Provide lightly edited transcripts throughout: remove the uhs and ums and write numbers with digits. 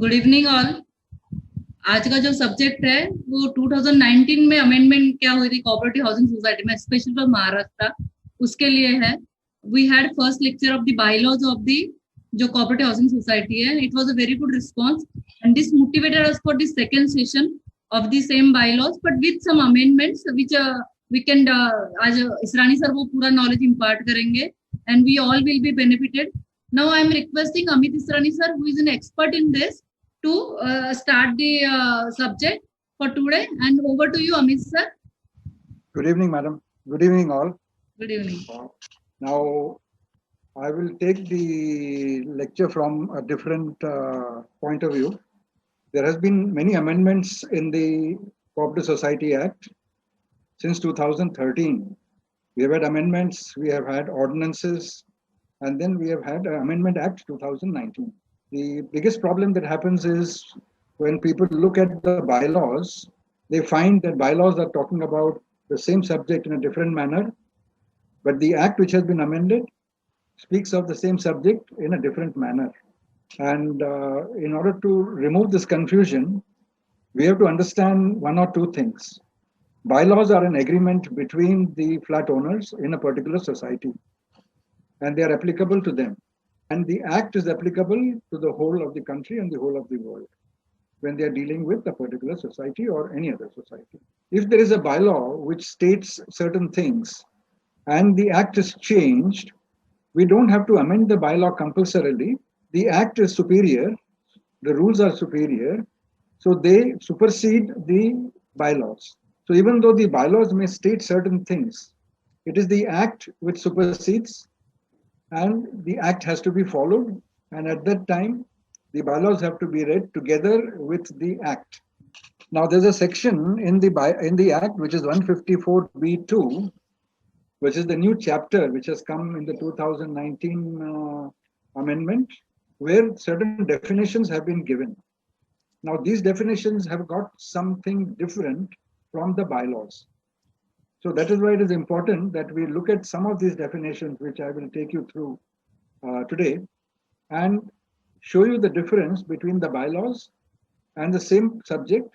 Good evening all. आज का जो सब्जेक्ट है वो 2019 में अमेंडमेंट क्या हुई थी कोऑपरेटिव हाउसिंग सोसाइटी में, स्पेशल फॉर महाराष्ट्र, उसके लिए है। We had first lecture of the bylaws of the जो कोऑपरेटिव हाउसिंग सोसाइटी है। It was a very good response and this motivated us for the second session of the same bylaws but with some amendments which we can आज Israni sir वो पूरा knowledge impart करेंगे and we all will be benefited. Now I am requesting Amit Israni sir who is an expert in this to start the subject for today, and over to you, Amit sir. Good evening, madam. Good evening, all. Good evening. Now, I will take the lecture from a different point of view. There has been many amendments in the Cooperative Society Act since 2013. We have had amendments, we have had ordinances, and then we have had Amendment Act 2019. The biggest problem that happens is when people look at the bylaws, they find that bylaws are talking about the same subject in a different manner, but the act which has been amended speaks of the same subject in a different manner. And in order to remove this confusion, we have to understand one or two things. Bylaws are an agreement between the flat owners in a particular society, and they are applicable to them. And the act is applicable to the whole of the country and the whole of the world when they are dealing with a particular society or any other society. If there is a bylaw which states certain things and the act is changed, we don't have to amend the bylaw compulsorily. The act is superior, the rules are superior, so they supersede the bylaws. So even though the bylaws may state certain things, it is the act which supersedes, and the act has to be followed, and at that time the bylaws have to be read together with the act. Now there's a section in the act which is 154b2, which is the new chapter which has come in the 2019 amendment, where certain definitions have been given. Now these definitions have got something different from the bylaws. So that is why it is important that we look at some of these definitions, which I will take you through today, and show you the difference between the bylaws and the same subject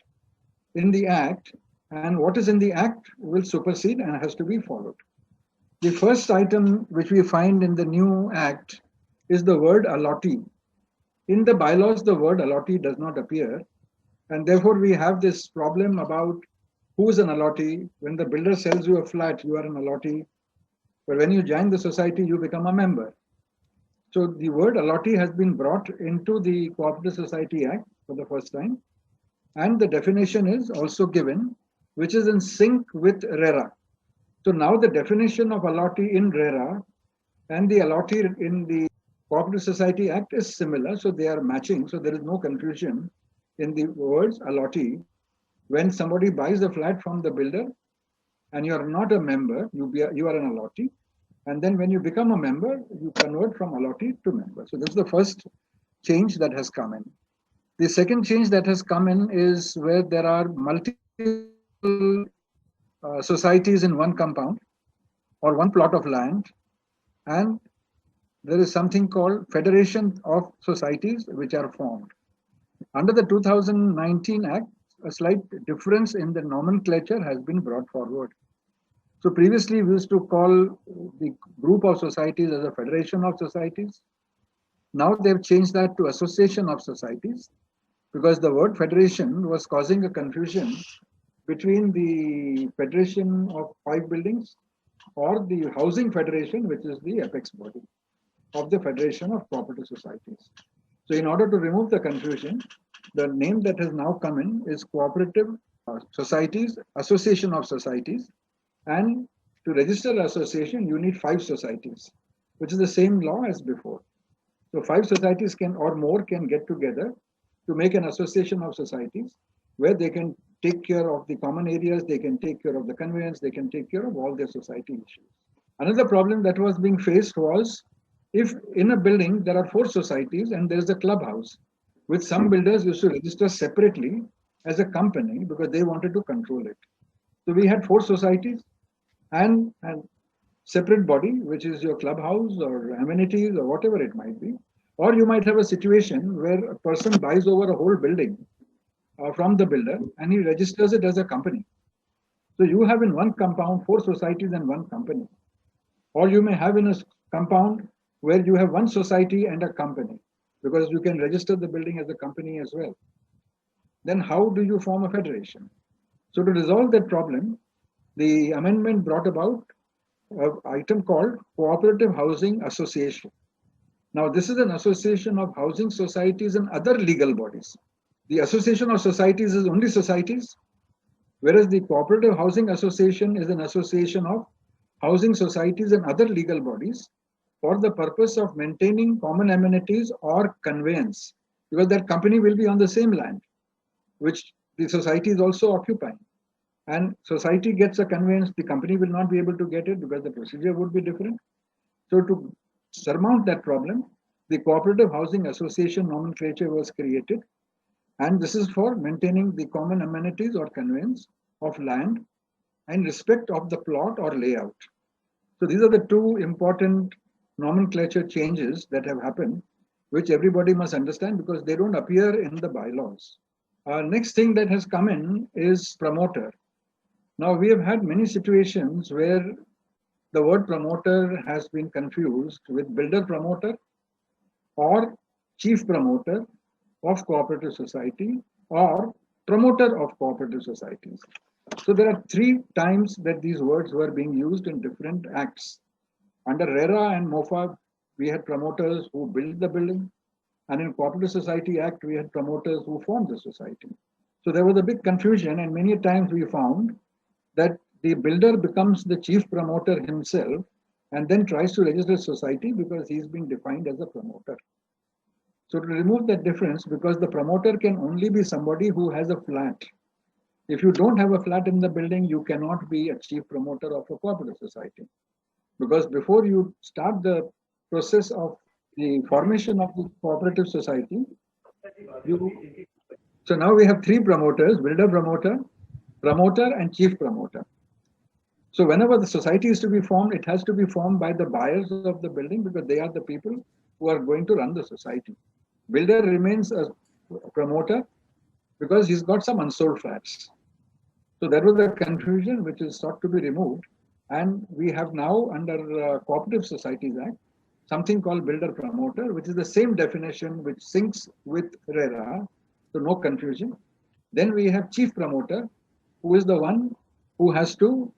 in the act, and what is in the act will supersede and has to be followed. The first item which we find in the new act is the word allotee. In the bylaws, the word allotee does not appear, and therefore we have this problem about who is an allotee. When the builder sells you a flat, you are an allotee. But when you join the society, you become a member. So the word allotee has been brought into the Cooperative Society Act for the first time. And the definition is also given, which is in sync with RERA. So now the definition of allotee in RERA and the allotee in the Cooperative Society Act is similar. So they are matching. So there is no confusion in the words allotee. When somebody buys a flat from the builder and you are not a member, you are an allotee. And then when you become a member, you convert from allotee to member. So this is the first change that has come in. The second change that has come in is where there are multiple societies in one compound or one plot of land, and there is something called Federation of Societies which are formed. Under the 2019 Act, a slight difference in the nomenclature has been brought forward. So previously we used to call the group of societies as a federation of societies. Now they've changed that to association of societies, because the word federation was causing a confusion between the federation of 5 buildings or the housing federation, which is the apex body of the Federation of Cooperative Societies. So in order to remove the confusion, the name that has now come in is Cooperative Societies, Association of Societies. And to register an association, you need 5 societies, which is the same law as before. So 5 societies can or more can get together to make an association of societies where they can take care of the common areas, they can take care of the conveyance, they can take care of all their society issues. Another problem that was being faced was if in a building there are 4 societies and there is a clubhouse, which some builders used to register separately as a company because they wanted to control it. So we had 4 societies and separate body, which is your clubhouse or amenities or whatever it might be. Or you might have a situation where a person buys over a whole building from the builder and he registers it as a company. So you have in one compound 4 societies and one company. Or you may have in a compound where you have one society and a company, because you can register the building as a company as well. Then how do you form a federation? So to resolve that problem, the amendment brought about an item called Cooperative Housing Association. Now, this is an association of housing societies and other legal bodies. The association of societies is only societies, whereas the Cooperative Housing Association is an association of housing societies and other legal bodies for the purpose of maintaining common amenities or conveyance, because that company will be on the same land, which the society is also occupying. And society gets a conveyance, the company will not be able to get it because the procedure would be different. So to surmount that problem, the Cooperative Housing Association nomenclature was created. And this is for maintaining the common amenities or conveyance of land in respect of the plot or layout. So these are the two important nomenclature changes that have happened, which everybody must understand because they don't appear in the bylaws. Next thing that has come in is promoter. Now we have had many situations where the word promoter has been confused with builder promoter or chief promoter of cooperative society or promoter of cooperative societies. So there are 3 times that these words were being used in different acts. Under RERA and MOFA, we had promoters who built the building, and in Cooperative Society Act, we had promoters who formed the society. So there was a big confusion, and many times we found that the builder becomes the chief promoter himself and then tries to register society because he's been defined as a promoter. So to remove that difference, because the promoter can only be somebody who has a flat. If you don't have a flat in the building, you cannot be a chief promoter of a cooperative society. Because before you start the process of the formation of the cooperative society, so now we have 3 promoters: builder promoter, promoter, and chief promoter. So whenever the society is to be formed, it has to be formed by the buyers of the building because they are the people who are going to run the society. Builder remains a promoter because he's got some unsold flats. So that was a confusion which is sought to be removed. And we have now under Cooperative Societies Act, something called builder promoter, which is the same definition which syncs with RERA, so no confusion. Then we have chief promoter, who is the one who has to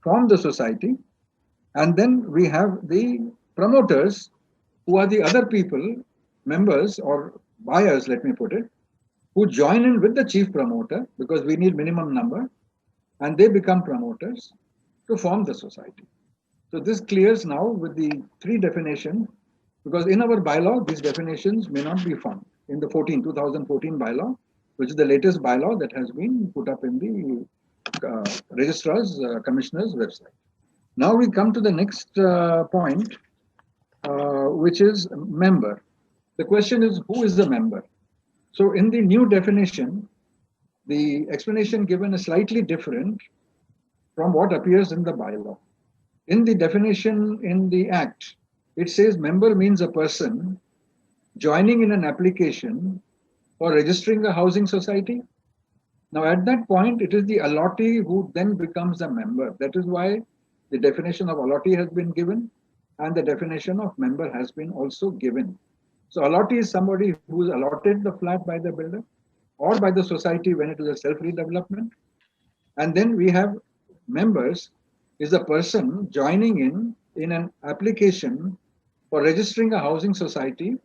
form the society. And then we have the promoters, who are the other people, members or buyers, let me put it, who join in with the chief promoter because we need minimum number, and they become promoters to form the society. So this clears now with the 3 definitions, because in our bylaw, these definitions may not be found in the 2014 bylaw, which is the latest bylaw that has been put up in the Registrar's Commissioner's website. Now we come to the next point, which is member. The question is, who is the member? So in the new definition, the explanation given is slightly different from what appears in the bylaw. In the definition in the Act, it says member means a person joining in an application for registering a housing society. Now at that point, it is the allottee who then becomes a member. That is why the definition of allottee has been given and the definition of member has been also given. So allottee is somebody who is allotted the flat by the builder or by the society when it is a self-redevelopment. And then we have members is a person joining in an application for registering a housing society,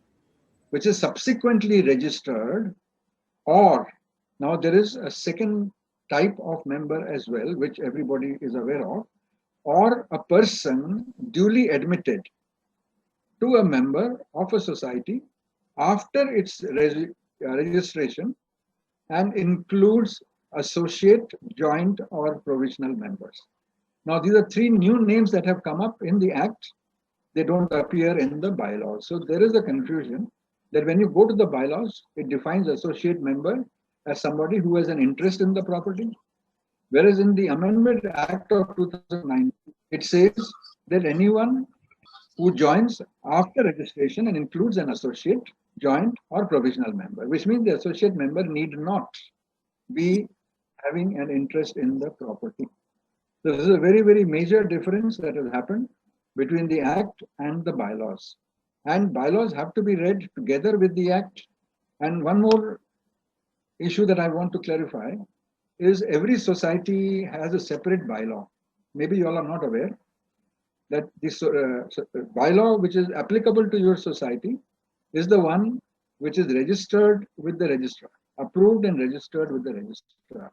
which is subsequently registered, or now there is a second type of member as well, which everybody is aware of, or a person duly admitted to a member of a society after its registration and includes associate, joint, or provisional members. Now, these are 3 new names that have come up in the Act. They don't appear in the bylaws. So there is a confusion that when you go to the bylaws, it defines associate member as somebody who has an interest in the property. Whereas in the Amendment Act of 2009, it says that anyone who joins after registration and includes an associate, joint, or provisional member, which means the associate member need not be having an interest in the property. So this is a very, very major difference that has happened between the Act and the bylaws. And bylaws have to be read together with the Act. And one more issue that I want to clarify is every society has a separate bylaw. Maybe you all are not aware that this bylaw which is applicable to your society is the one which is registered with the registrar, approved and registered with the registrar.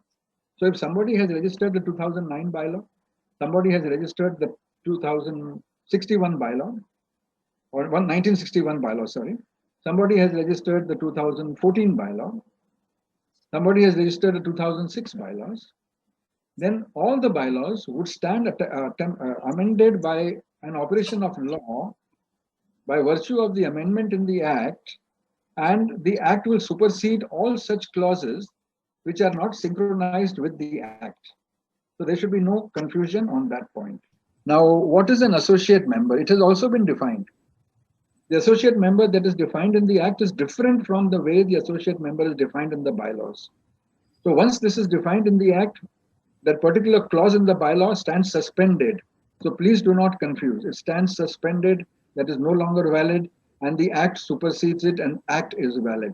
So if somebody has registered the 2009 bylaw, somebody has registered the 2061 bylaw, or 1961 bylaw, sorry, somebody has registered the 2014 bylaw, somebody has registered the 2006 bylaws, then all the bylaws would stand amended by an operation of law by virtue of the amendment in the Act, and the Act will supersede all such clauses which are not synchronized with the Act. So there should be no confusion on that point. Now, what is an associate member? It has also been defined. The associate member that is defined in the Act is different from the way the associate member is defined in the bylaws. So once this is defined in the Act, that particular clause in the bylaw stands suspended. So please do not confuse. It stands suspended, that is no longer valid, and the Act supersedes it, and Act is valid.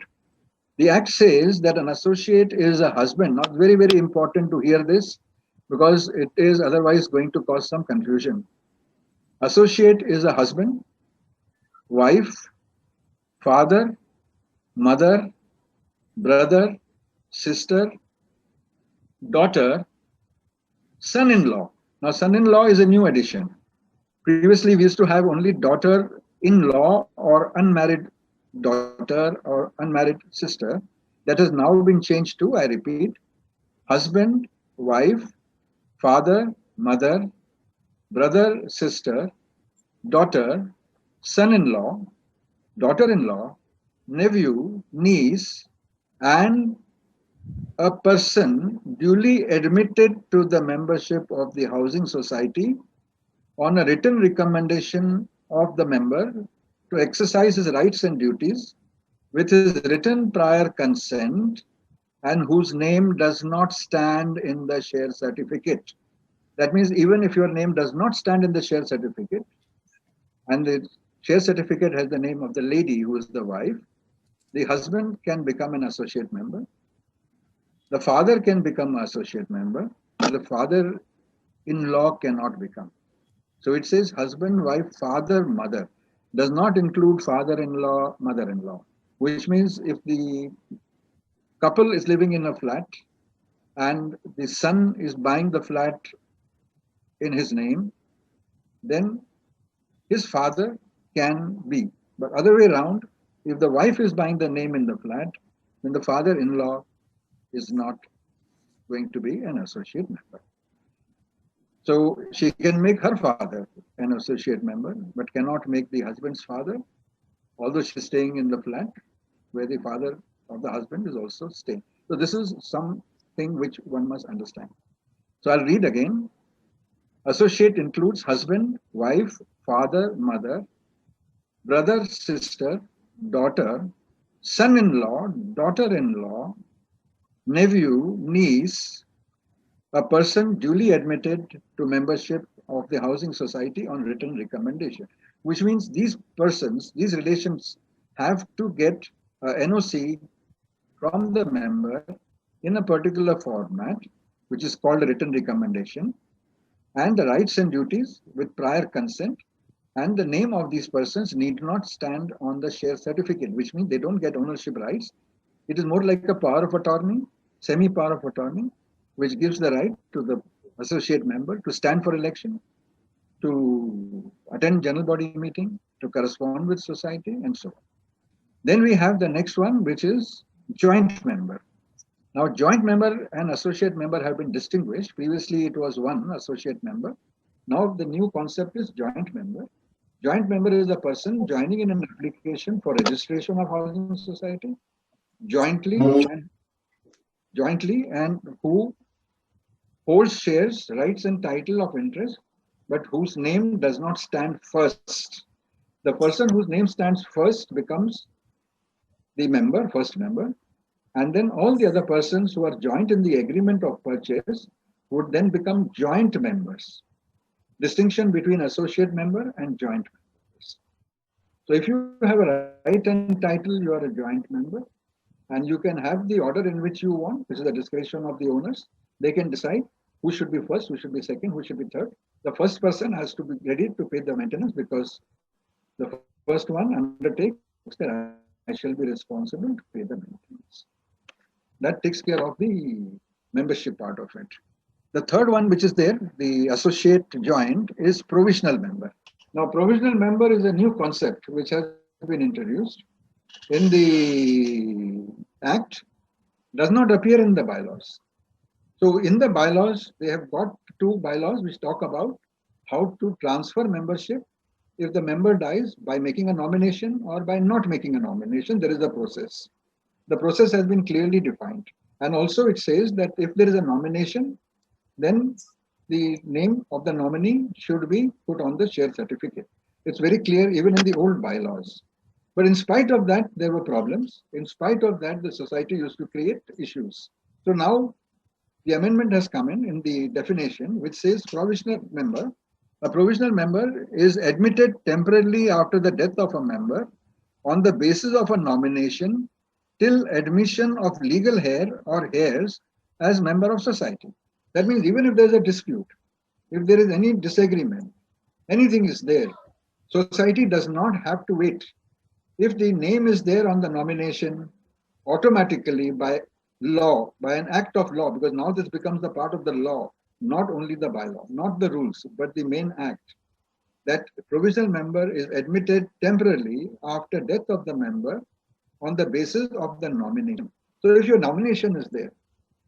The Act says that an associate is a husband. Now, very, very important to hear this because it is otherwise going to cause some confusion. Associate is a husband, wife, father, mother, brother, sister, daughter, son-in-law. Now, son-in-law is a new addition. Previously, we used to have only daughter-in-law or unmarried daughter or unmarried sister. That has now been changed to, I repeat, husband, wife, father, mother, brother, sister, daughter, son-in-law, daughter-in-law, nephew, niece, and a person duly admitted to the membership of the housing society on a written recommendation of the member to exercise his rights and duties with his written prior consent and whose name does not stand in the share certificate. That means even if your name does not stand in the share certificate and the share certificate has the name of the lady who is the wife, the husband can become an associate member. The father can become an associate member, but the father-in-law cannot become. So it says husband, wife, father, mother. Does not include father-in-law, mother-in-law, which means if the couple is living in a flat and the son is buying the flat in his name, then his father can be. But other way around, if the wife is buying the name in the flat, then the father-in-law is not going to be an associate member. So she can make her father an associate member, but cannot make the husband's father, although she's staying in the flat where the father of the husband is also staying. So this is something which one must understand. So I'll read again. Associate includes husband, wife, father, mother, brother, sister, daughter, son-in-law, daughter-in-law, nephew, niece, a person duly admitted to membership of the housing society on written recommendation, which means these persons, these relations have to get a NOC from the member in a particular format, which is called a written recommendation, and the rights and duties with prior consent, and the name of these persons need not stand on the share certificate, which means they don't get ownership rights. It is more like a power of attorney, semi-power of attorney, which gives the right to the associate member to stand for election, to attend general body meeting, to correspond with society, and so on. Then we have the next one, which is joint member. Now, joint member and associate member have been distinguished. Previously, it was one associate member. Now, the new concept is joint member. Joint member is a person joining in an application for registration of housing society jointly and who holds shares, rights, and title of interest, but whose name does not stand first The person whose name stands first becomes the member, first member, and then all the other persons who are joint in the agreement of purchase would then become joint members. Distinction between associate member and joint members. So if you have a right and title, you are a joint member, and you can have the order in which you want, which is the discretion of the owners. They can decide who should be first, who should be second, who should be third. The first person has to be ready to pay the maintenance because the first one undertakes that I shall be responsible to pay the maintenance. That takes care of the membership part of it. The third one, which is there, the associate joint, is provisional member. Now, provisional member is a new concept which has been introduced in the Act, does not appear in the bylaws. So, in the bylaws, they have got two bylaws which talk about how to transfer membership if the member dies by making a nomination or by not making a nomination. There is a process. The process has been clearly defined. And also, it says that if there is a nomination, then the name of the nominee should be put on the share certificate. It's very clear even in the old bylaws. But in spite of that, there were problems. In spite of that, the society used to create issues. So now the amendment has come in the definition, which says provisional member. A provisional member is admitted temporarily after the death of a member on the basis of a nomination till admission of legal heir or heirs as member of society. That means even if there's a dispute, if there is any disagreement, anything is there, society does not have to wait. If the name is there on the nomination, automatically by law, by an act of law, because now this becomes the part of the law, not only the bylaw, not the rules, but the main act, that provisional member is admitted temporarily after death of the member on the basis of the nomination. So if your nomination is there,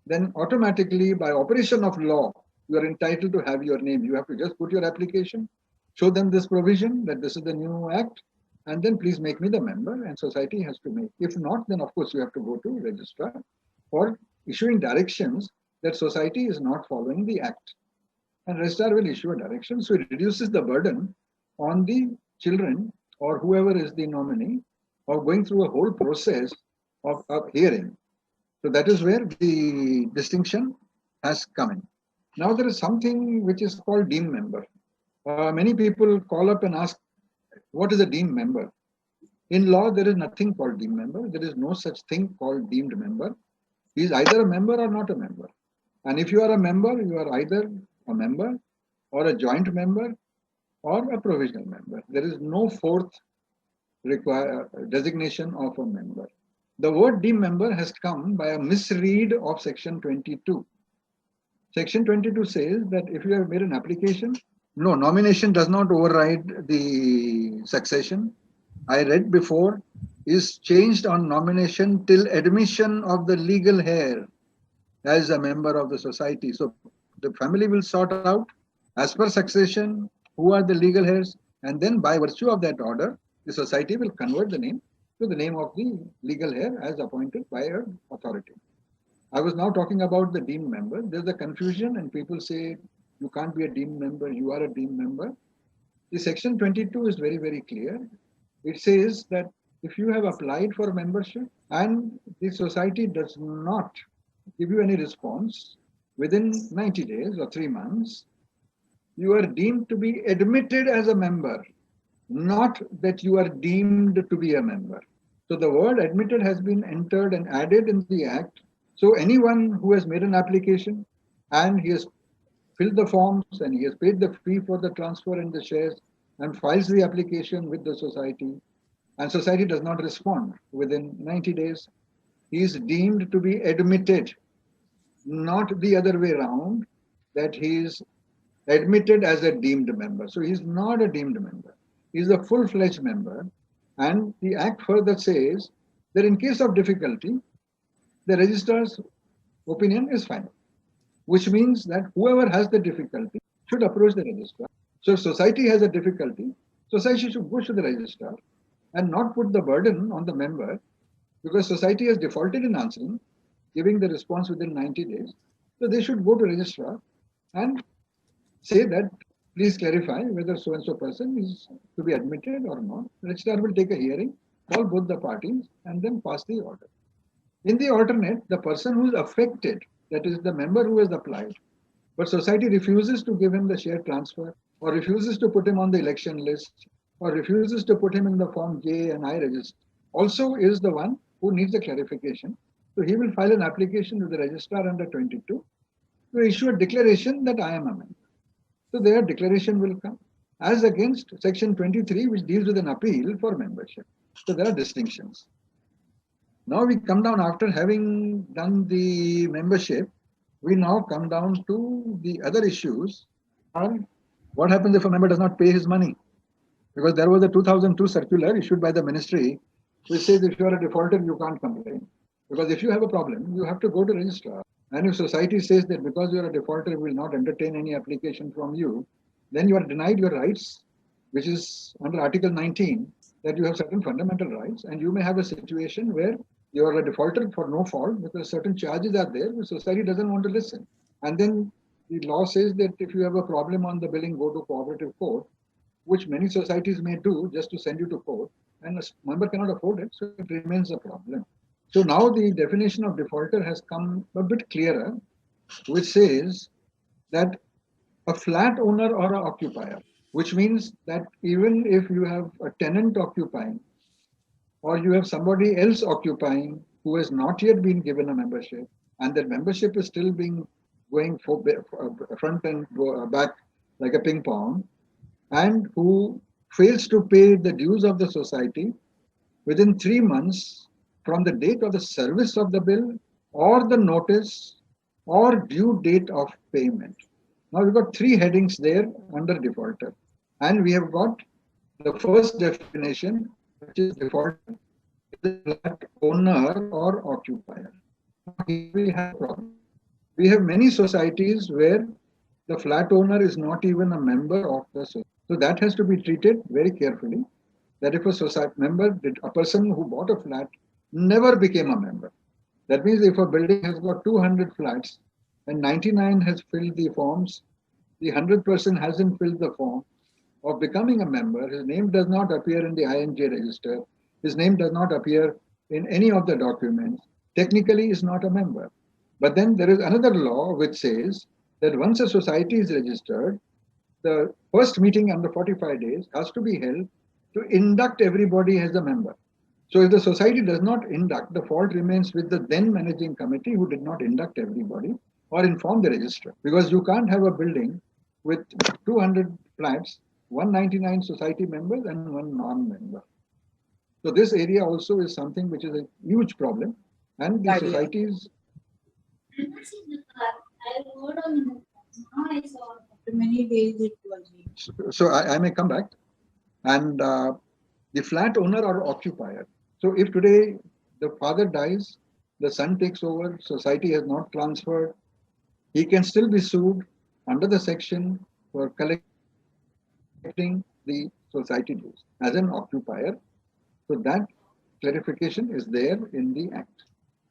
then automatically by operation of law, you are entitled to have your name. You have to just put your application, show them this provision that this is the new act, and then please make me the member, and society has to make. If not, then of course you have to go to registrar for issuing directions that society is not following the act. And registrar will issue a direction. So it reduces the burden on the children or whoever is the nominee of going through a whole process of hearing. So that is where the distinction has come in. Now there is something which is called deemed member. Many people call up and ask, what is a deemed member? In law, there is nothing called deemed member. There is no such thing called deemed member. He is either a member or not a member. And if you are a member, you are either a member or a joint member or a provisional member. There is no fourth designation of a member. The word deemed member has come by a misread of section 22. Section 22 says that if you have made an application, no, nomination does not override the succession. I read before, is changed on nomination till admission of the legal heir as a member of the society. So the family will sort out as per succession who are the legal heirs, and then by virtue of that order, the society will convert the name to the name of the legal heir as appointed by an authority. I was now talking about the deemed member. There's a confusion and people say, you can't be a deemed member, you are a deemed member. The section 22 is very, very clear. It says that if you have applied for membership and the society does not give you any response within 90 days or 3 months, you are deemed to be admitted as a member, not that you are deemed to be a member. So the word admitted has been entered and added in the Act. So anyone who has made an application and he has filled the forms and he has paid the fee for the transfer and the shares and files the application with the society, and society does not respond within 90 days, he is deemed to be admitted, not the other way around, that he is admitted as a deemed member. So he is not a deemed member. He is a full-fledged member. And the Act further says that in case of difficulty, the registrar's opinion is final, which means that whoever has the difficulty should approach the registrar. So if society has a difficulty, society should go to the registrar and not put the burden on the member, because society has defaulted in answering, giving the response within 90 days. So they should go to registrar and say that please clarify whether so and so person is to be admitted or not. Registrar will take a hearing, call both the parties, and then pass the order. In the alternate, the person who is affected, that is the member who has applied, but society refuses to give him the share transfer, or refuses to put him on the election list, or refuses to put him in the form J and I register, also is the one who needs a clarification. So he will file an application to the registrar under 22 to issue a declaration that I am a member. So their declaration will come as against section 23, which deals with an appeal for membership. So there are distinctions. Now we come down after having done the membership, we now come down to the other issues. What happens if a member does not pay his money? Because there was a 2002 circular issued by the ministry which says if you are a defaulter, you can't complain. Because if you have a problem, you have to go to registrar. And if society says that because you are a defaulter, we will not entertain any application from you, then you are denied your rights, which is under Article 19, that you have certain fundamental rights. And you may have a situation where you are a defaulter for no fault because certain charges are there, which society doesn't want to listen. And then the law says that if you have a problem on the billing, go to cooperative court, which many societies may do just to send you to court, and a member cannot afford it, so it remains a problem. So now the definition of defaulter has come a bit clearer, which says that a flat owner or an occupier, which means that even if you have a tenant occupying or you have somebody else occupying who has not yet been given a membership and that membership is still being going front and back like a ping pong, and who fails to pay the dues of the society within 3 months from the date of the service of the bill or the notice or due date of payment. Now we've got 3 headings there under defaulter. And we have got the first definition, which is defaulter, is a flat owner or occupier. Here we have a problem. We have many societies where the flat owner is not even a member of the society. So that has to be treated very carefully. That if a society member, a person who bought a flat, never became a member. That means if a building has got 200 flats and 99 has filled the forms, the 100th person hasn't filled the form of becoming a member, his name does not appear in the INJ register, his name does not appear in any of the documents, technically is not a member. But then there is another law which says that once a society is registered, the first meeting under 45 days has to be held to induct everybody as a member. So if the society does not induct, the fault remains with the then managing committee who did not induct everybody or inform the registrar. Because you can't have a building with 200 flats, 199 society members and 1 non-member. So this area also is something which is a huge problem. And the societies... Many days it was. So I may come back. And the flat owner or occupier. So if today the father dies, the son takes over, society has not transferred, he can still be sued under the section for collecting the society dues as an occupier. So that clarification is there in the Act.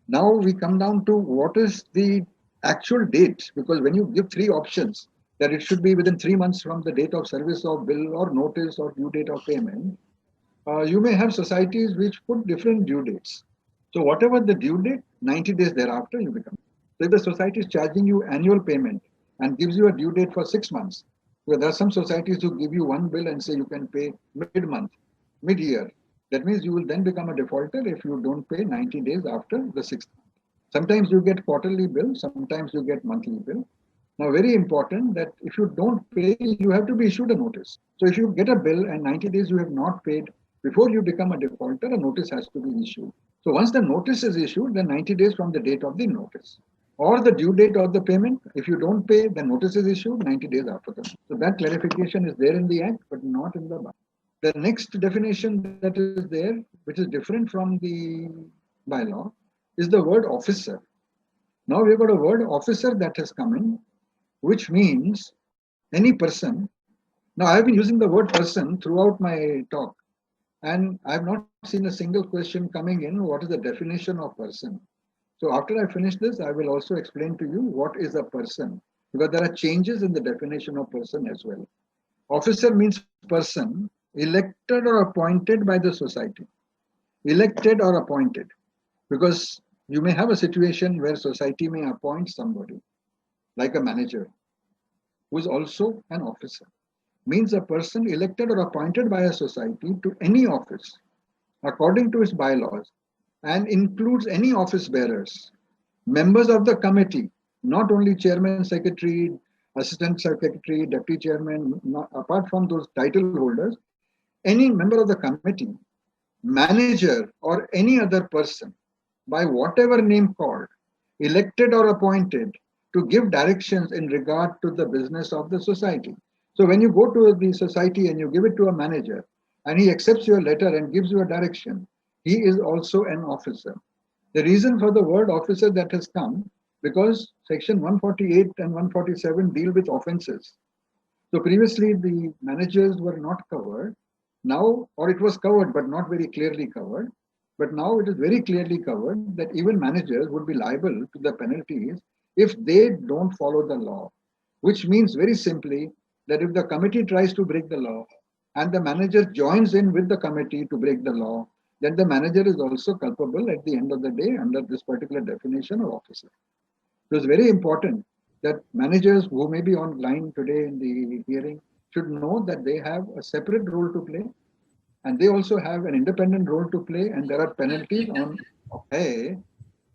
Now we come down to what is the actual date, because when you give 3 options, that it should be within 3 months from the date of service of bill or notice or due date of payment, you may have societies which put different due dates. So whatever the due date, 90 days thereafter you become. So if the society is charging you annual payment and gives you a due date for 6 months, because there are some societies who give you one bill and say you can pay mid-month, mid-year. That means you will then become a defaulter if you don't pay 90 days after the 6th month. Sometimes you get quarterly bill, sometimes you get monthly bill. Now, very important that if you don't pay, you have to be issued a notice. So if you get a bill and 90 days you have not paid, before you become a defaulter, a notice has to be issued. So once the notice is issued, then 90 days from the date of the notice. Or the due date of the payment, if you don't pay, the notice is issued 90 days after that. So that clarification is there in the Act, but not in the bylaw. The next definition that is there, which is different from the bylaw, is the word officer. Now we've got a word officer that has come in, which means any person. Now I've been using the word person throughout my talk, and I've not seen a single question coming in, what is the definition of person? So after I finish this, I will also explain to you what is a person, because there are changes in the definition of person as well. Officer means person elected or appointed by the society. Elected or appointed. Because you may have a situation where society may appoint somebody, like a manager, who is also an officer. Means a person elected or appointed by a society to any office according to its bylaws and includes any office bearers, members of the committee, not only chairman, secretary, assistant secretary, deputy chairman, apart from those title holders, any member of the committee, manager, or any other person, by whatever name called, elected or appointed to give directions in regard to the business of the society. So when you go to the society and you give it to a manager and he accepts your letter and gives you a direction, he is also an officer. The reason for the word officer that has come because section 148 and 147 deal with offenses. So previously the managers were not covered. Now, or it was covered but not very clearly covered. But now it is very clearly covered that even managers would be liable to the penalties if they don't follow the law, which means very simply that if the committee tries to break the law and the manager joins in with the committee to break the law, then the manager is also culpable at the end of the day under this particular definition of officer. So it's very important that managers who may be online today in the hearing should know that they have a separate role to play and they also have an independent role to play and there are penalties on pay.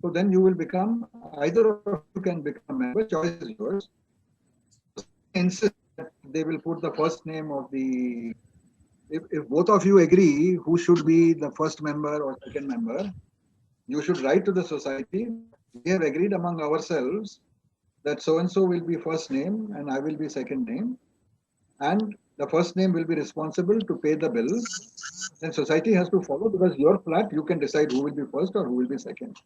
So then you will become, either of you can become a member, choice is yours. Insist that they will put the first name of the, if both of you agree who should be the first member or second member, you should write to the society, we have agreed among ourselves that so-and-so will be first name and I will be second name. And the first name will be responsible to pay the bill. Then society has to follow because your flat, you can decide who will be first or who will be second.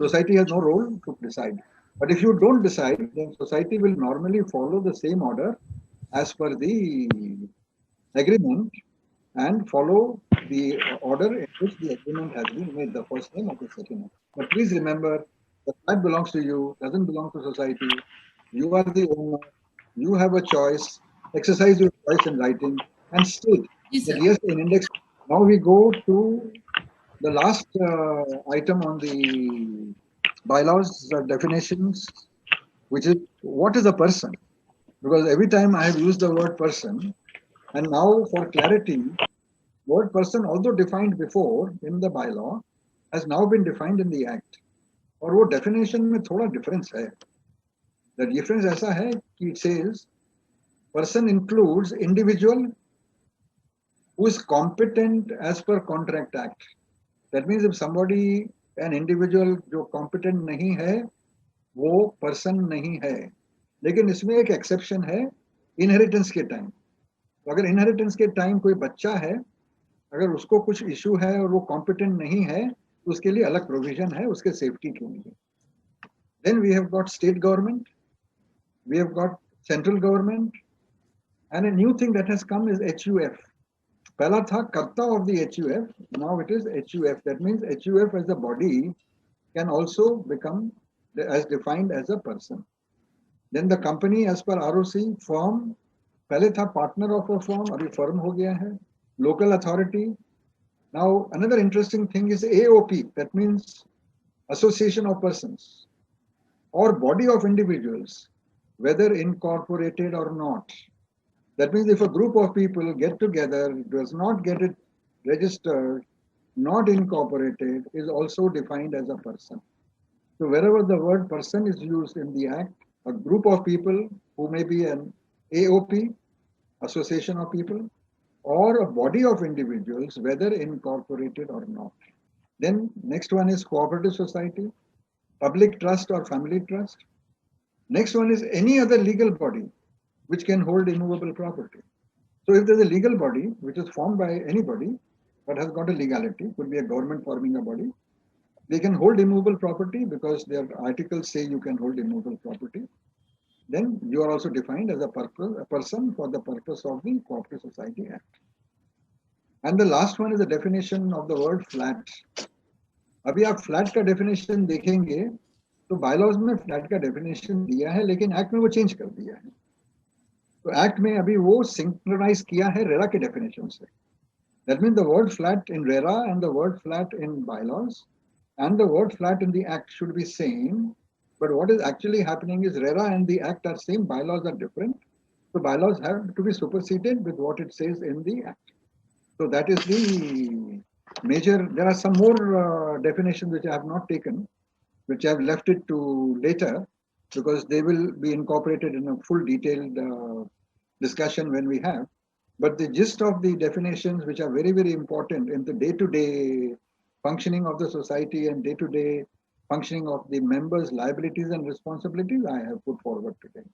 Society has no role to decide. But if you don't decide, then society will normally follow the same order as per the agreement and follow the order in which the agreement has been made, the first name or the second name. But please remember, the flat belongs to you, doesn't belong to society. You are the owner. You have a choice. Exercise your choice in writing and state that yes, in index. Now we go to the last item on the bylaws definitions, which is what is a person? Because every time I have used the word person, and now for clarity, word person, although defined before in the bylaw, has now been defined in the act. और वो definition में थोड़ा difference है. The difference ऐसा है कि it says person includes individual who is competent as per Contract Act. That means if somebody, an individual जो competent नहीं है, वो person नहीं है. लेकिन इसमें एक exception है inheritance के time. तो अगर inheritance के time कोई बच्चा है, अगर उसको कुछ issue है और वो competent नहीं है, तो उसके लिए अलग provision है उसके safety के लिए. Then we have got state government, we have got central government, and a new thing that has come is HUF. पहला था कर्ता of the HUF, now it is HUF. That means HUF as a body can also become as defined as a person. Then the company as per ROC, firm, पहले था partner of a firm, अभी firm हो गया है. Local authority. Now another interesting thing is AOP, that means association of persons or body of individuals, whether incorporated or not. That means if a group of people get together, does not get it registered, not incorporated, is also defined as a person. So wherever the word person is used in the act, a group of people who may be an AOP, association of people, or a body of individuals, whether incorporated or not. Then next one is cooperative society, public trust or family trust. Next one is any other legal body which can hold immovable property. So if there's a legal body which is formed by anybody but has got a legality, could be a government forming a body, they can hold immovable property because their articles say you can hold immovable property. Then you are also defined as a person for the purpose of the Cooperative Society Act. And the last one is the definition of the word flat. अभी आप flat का definition देखेंगे तो bylaws में flat का definition दिया है लेकिन act में वो change कर दिया है. तो एक्ट में अभी वो सिंक्रोनाइज किया है रेरा के डेफिनेशन से. That means the word flat in RERA and the word flat in bylaws and the word flat in the act should be same. But what is actually happening is RERA and the act are same, bylaws are different. So bylaws have to be superseded with what it says in the act. So that is the major. There are some more definitions which I have not taken, which I have left it to later because they will be incorporated in a full detailed discussion when we have. But the gist of the definitions, which are very, very important in the day-to-day functioning of the society and day-to-day functioning of the members' liabilities and responsibilities, I have put forward today.